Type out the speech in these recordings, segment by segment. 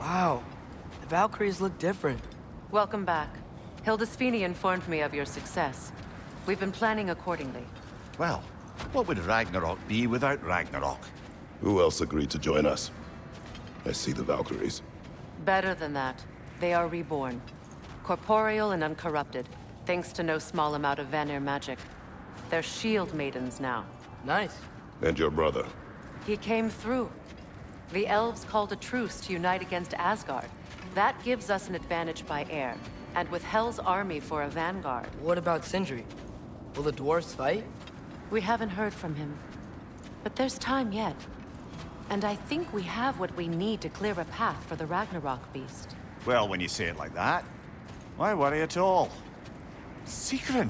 Wow, the Valkyries look different. Welcome back. Hildesfini informed me of your success. We've been planning accordingly. Well, what would Ragnarok be without Ragnarok? Who else agreed to join us? I see the Valkyries. Better than that. They are reborn. Corporeal and uncorrupted, thanks to no small amount of Vanir magic. They're shield maidens now. Nice. And your brother? He came through. The elves called a truce to unite against Asgard. That gives us an advantage by air, and with Hell's army for a vanguard. What about Sindri? Will the dwarves fight? We haven't heard from him. But there's time yet. And I think we have what we need to clear a path for the Ragnarok beast. Well, when you say it like that, why worry at all? Sigrun!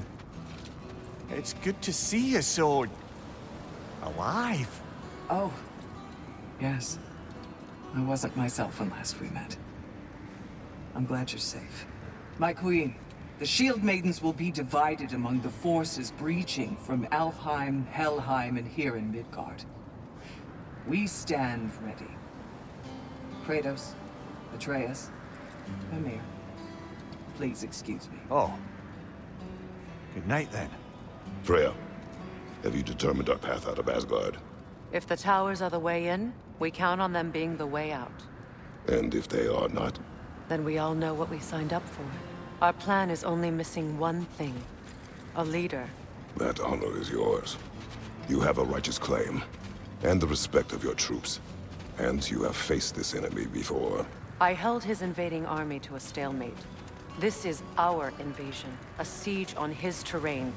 It's good to see you so... alive. Oh, yes. I wasn't myself when last we met. I'm glad you're safe. My queen, the Shield Maidens will be divided among the forces breaching from Alfheim, Helheim, and here in Midgard. We stand ready. Kratos, Atreus, Mimir, please excuse me. Oh. Good night, then. Freya, have you determined our path out of Asgard? If the towers are the way in, we count on them being the way out. And if they are not? Then we all know what we signed up for. Our plan is only missing one thing. A leader. That honor is yours. You have a righteous claim, and the respect of your troops. And you have faced this enemy before. I held his invading army to a stalemate. This is our invasion, a siege on his terrain.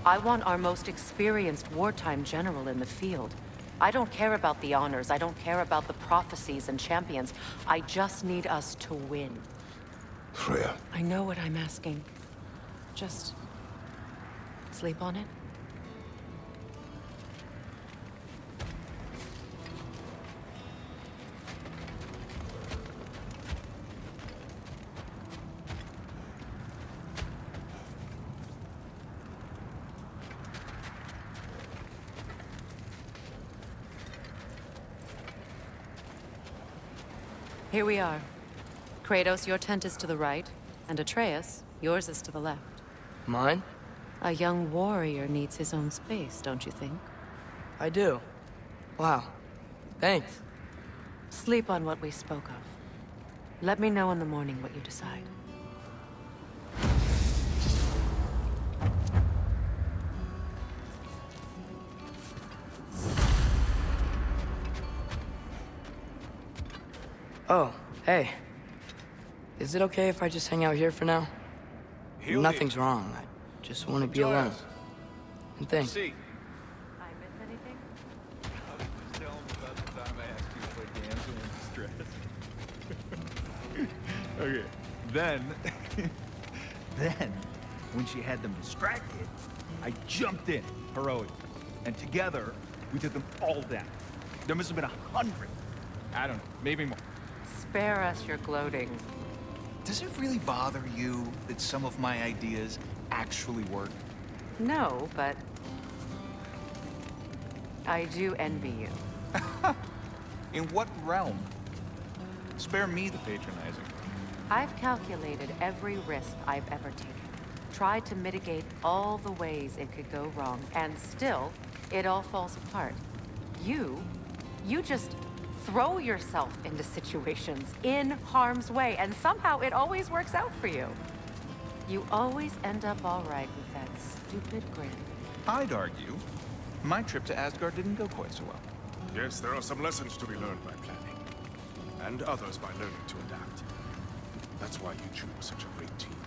I want our most experienced wartime general in the field. I don't care about the honors, I don't care about the prophecies and champions. I just need us to win. Freya. I know what I'm asking. Just... sleep on it? Here we are. Kratos, your tent is to the right, and Atreus, yours is to the left. Mine? A young warrior needs his own space, don't you think? I do. Wow. Thanks. Sleep on what we spoke of. Let me know in the morning what you decide. Oh, hey. Is it okay if I just hang out here for now? Nothing's wrong. I just want to be alone. And think. I miss anything? Just tell him about the time I asked you to play games when in distress. Okay, then, when she had them distracted, I jumped in, heroically. And together, we took them all down. There must have been 100. I don't know, maybe more. Spare us your gloating. Does it really bother you that some of my ideas actually work? No, but... I do envy you. In what realm? Spare me the patronizing. I've calculated every risk I've ever taken. Tried to mitigate all the ways it could go wrong, and still, it all falls apart. You just throw yourself into situations in harm's way, and somehow it always works out for you. You always end up all right with that stupid grin. I'd argue my trip to Asgard didn't go quite so well. Yes, there are some lessons to be learned by planning, and others by learning to adapt. That's why you two were such a great team.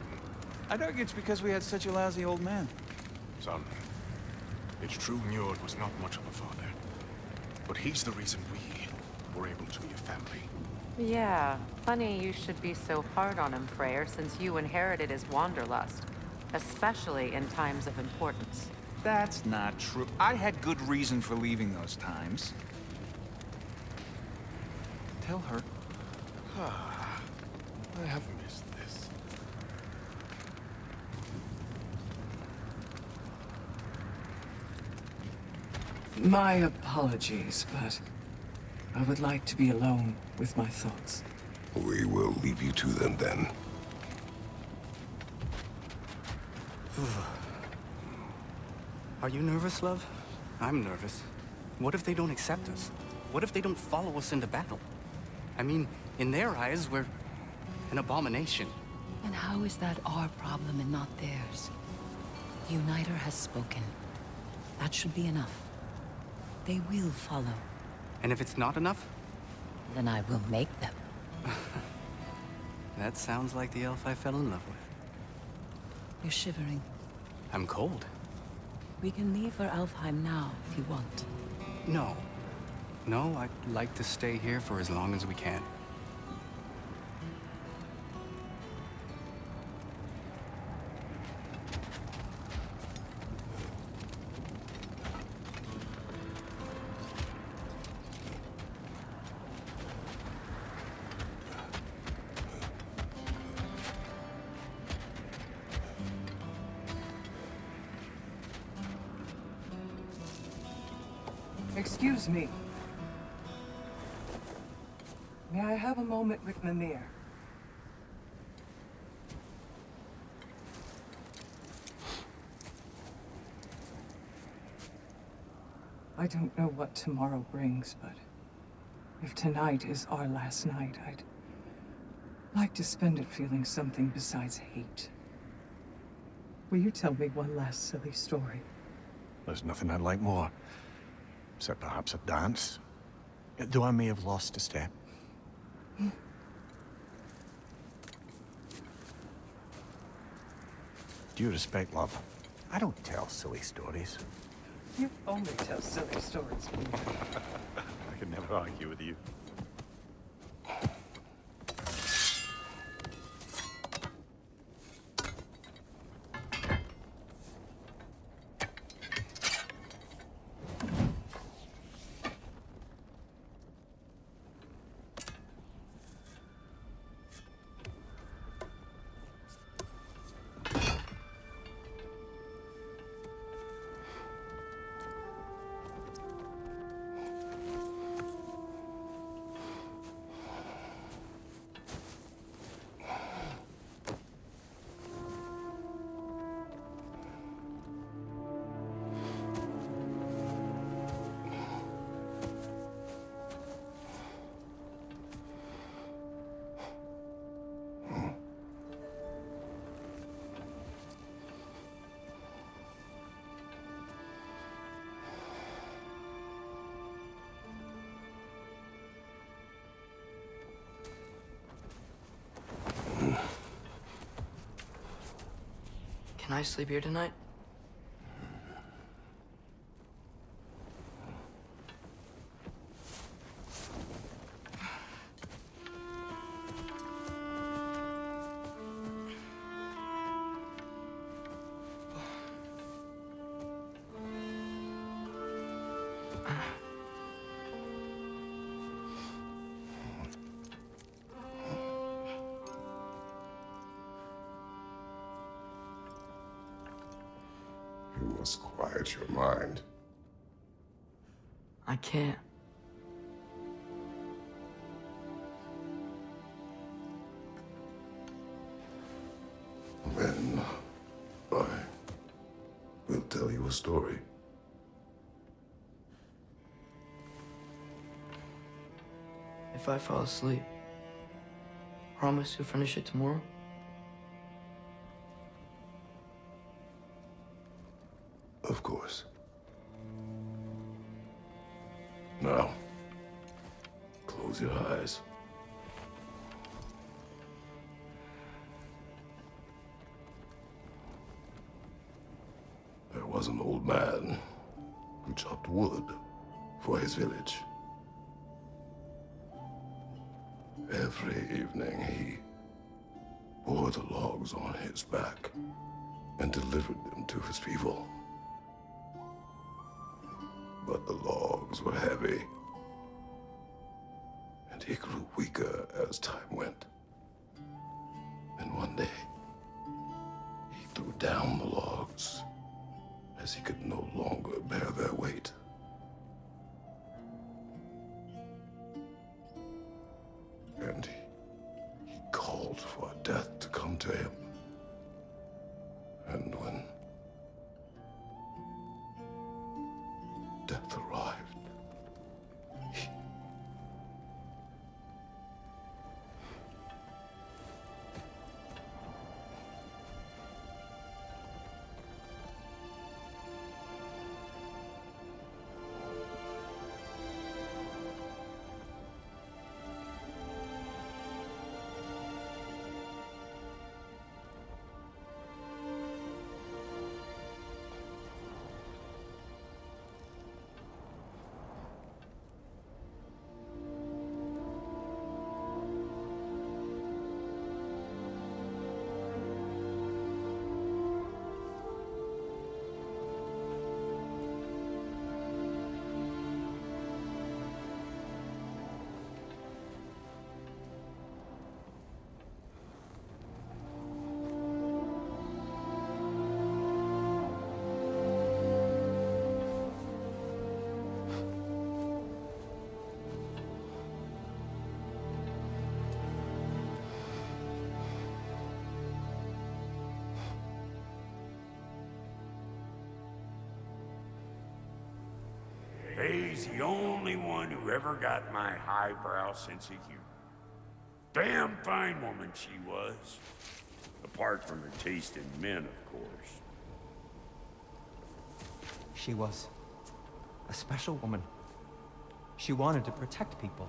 I'd argue it's because we had such a lousy old man. Son, it's true Njord was not much of a father, but he's the reason we were able to be a family. Yeah, funny you should be so hard on him, Freyr, since you inherited his wanderlust. Especially in times of importance. That's not true. I had good reason for leaving those times. Tell her. I have missed this. My apologies, but I would like to be alone with my thoughts. We will leave you to them then. Are you nervous, love? I'm nervous. What if they don't accept us? What if they don't follow us into battle? I mean, in their eyes, we're an abomination. And how is that our problem and not theirs? The Uniter has spoken. That should be enough. They will follow. And if it's not enough? Then I will make them. That sounds like the elf I fell in love with. You're shivering. I'm cold. We can leave for Alfheim now, if you want. No. No, I'd like to stay here for as long as we can. Excuse me. May I have a moment with Mimir? I don't know what tomorrow brings, but if tonight is our last night, I'd like to spend it feeling something besides hate. Will you tell me one last silly story? There's nothing I'd like more. Except perhaps a dance. Though I may have lost a step. Due respect, love. I don't tell silly stories. You only tell silly stories, Mimir. I can never argue with you. Can I sleep here tonight? You must quiet your mind. I can't. Then I will tell you a story. If I fall asleep, promise you'll finish it tomorrow? Of course. Now, close your eyes. There was an old man who chopped wood for his village. Every evening he bore the logs on his back and delivered them to his people. But the logs were heavy, and he grew weaker as time went. And one day, he threw down the logs as he could no longer bear their weight. And death to come to him. And when death arrived, He's the only one who ever got my highbrow sense of humor. Damn fine woman she was. Apart from her taste in men, of course. She was a special woman. She wanted to protect people.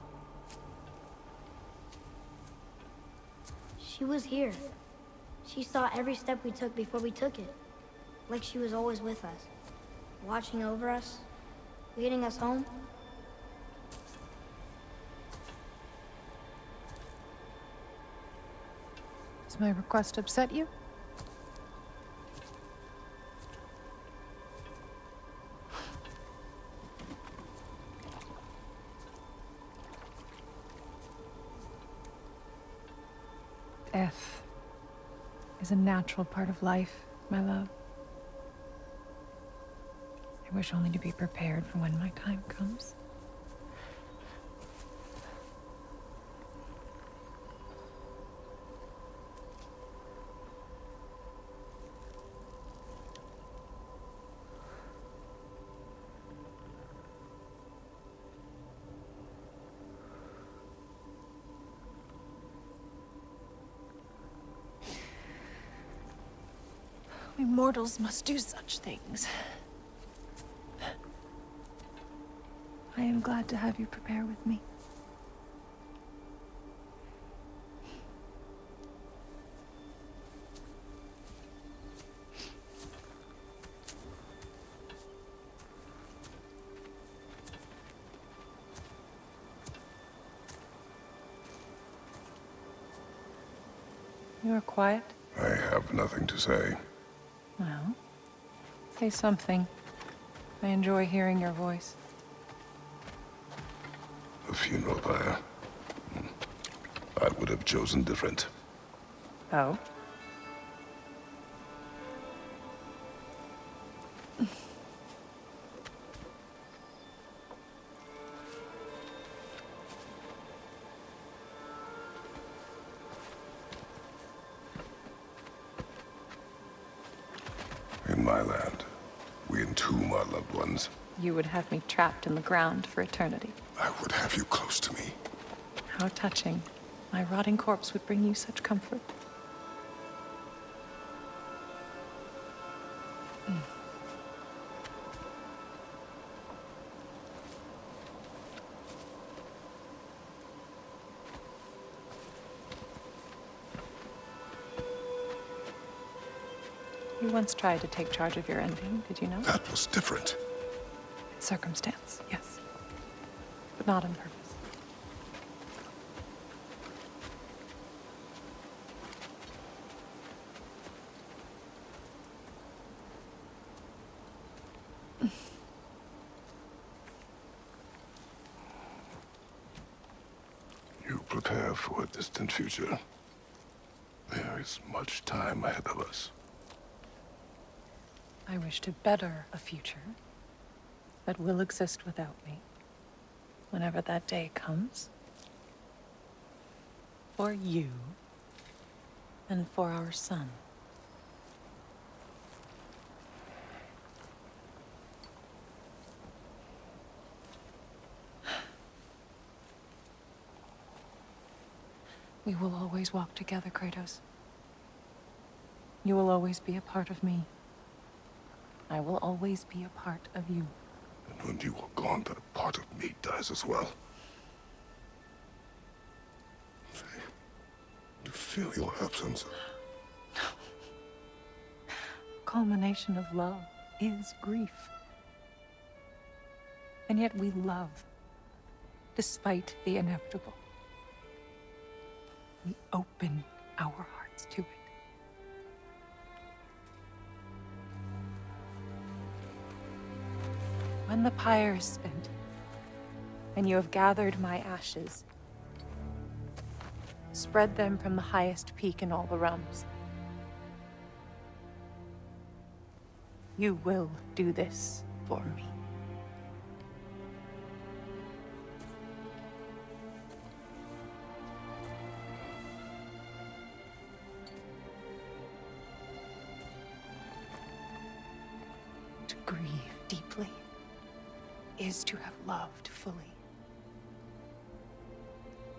She was here. She saw every step we took before we took it. Like she was always with us. Watching over us. Leading us home. Does my request upset you? Death is a natural part of life, my love. I wish only to be prepared for when my time comes. We mortals must do such things. I am glad to have you prepare with me. You are quiet? I have nothing to say. Well, say something. I enjoy hearing your voice. The funeral pyre. I would have chosen different. Oh? In my land, we entomb our loved ones. You would have me trapped in the ground for eternity. I would have you close to me. How touching. My rotting corpse would bring you such comfort. You once tried to take charge of your ending, did you know? That was different. Circumstance, yes. But not on purpose. You prepare for a distant future. There is much time ahead of us. I wish to better a future that will exist without me, whenever that day comes. For you And for our son. We will always walk together, Kratos. You will always be a part of me. I will always be a part of you. And when you are gone, that part of me dies as well. To feel your absence. Culmination of love is grief. And yet we love, despite the inevitable. We open our hearts to it. When the pyre is spent, and you have gathered my ashes, spread them from the highest peak in all the realms. You will do this for me. To grieve deeply is to have loved fully.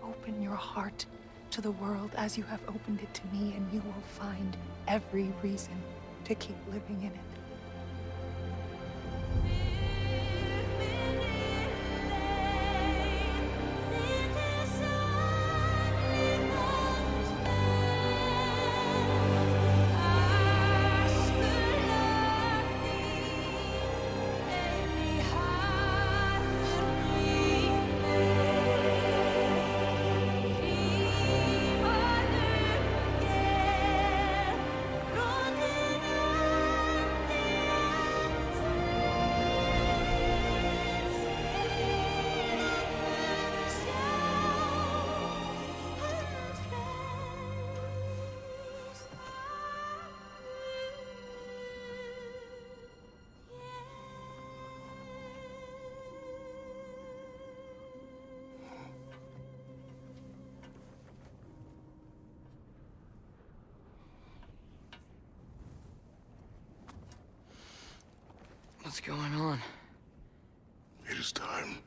Open your heart to the world as you have opened it to me, and you will find every reason to keep living in it. What's going on? It is time.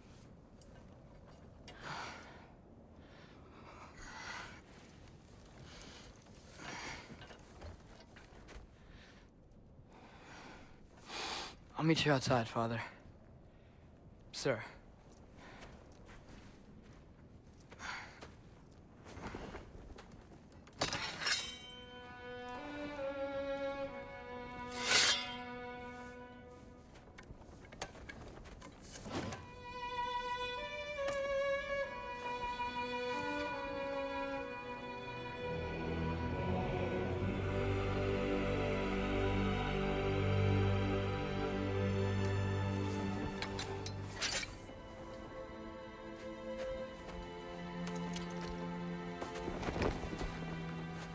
I'll meet you outside, Father. Sir.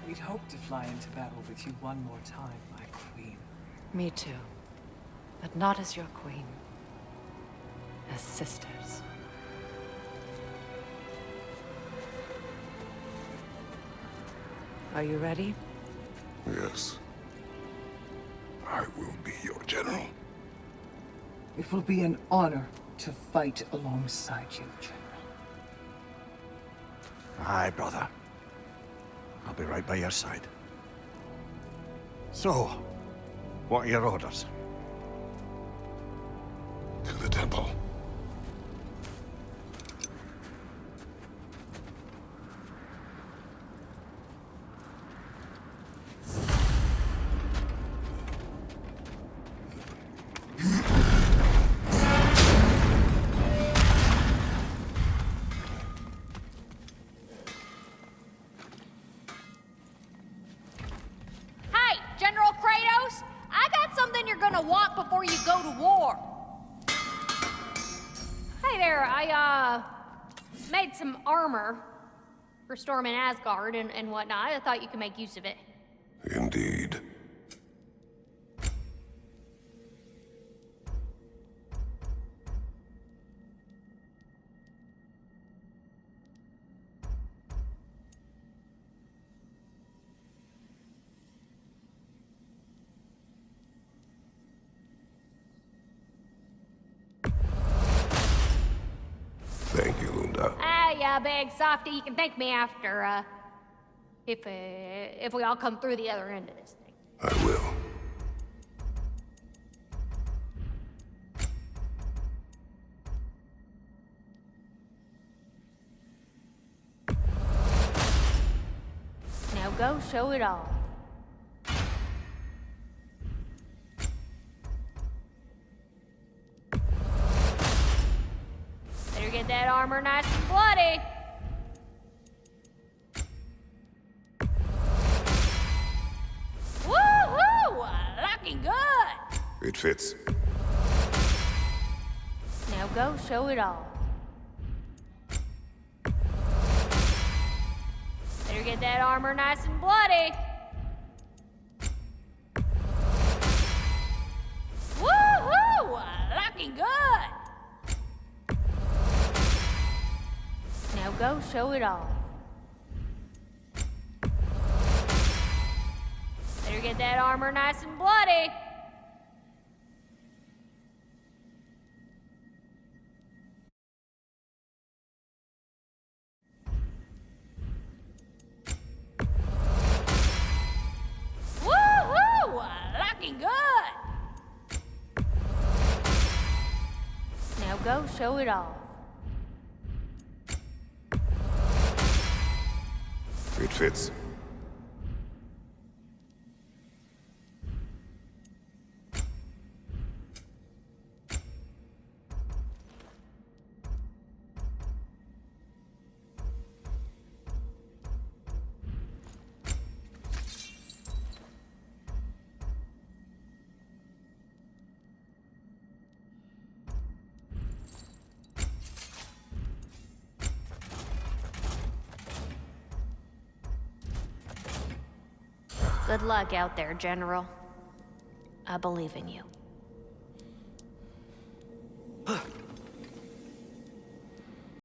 We'd hoped to fly into battle with you one more time, my queen. Me too. But not as your queen. As sisters. Are you ready? Yes. I will be your general. It will be an honor to fight alongside you, General. Aye, brother. I'll be right by your side. So, what are your orders? To the temple. Before you go to war. Hey there, I made some armor for storming Asgard and whatnot. I thought you could make use of it. Indeed. Thank you, Lunda. Ah, yeah, big softy. You can thank me after, if we all come through the other end of this thing. I will. Now go show it off. Better get that armor nice and bloody. Woohoo! Looking good. It fits. Now go show it off. Better get that armor nice and bloody. Woohoo! Looking good. Now go show it off. Better get that armor nice and bloody. Woohoo! Looking good. Now go show it off. It fits. Good luck out there, General. I believe in you.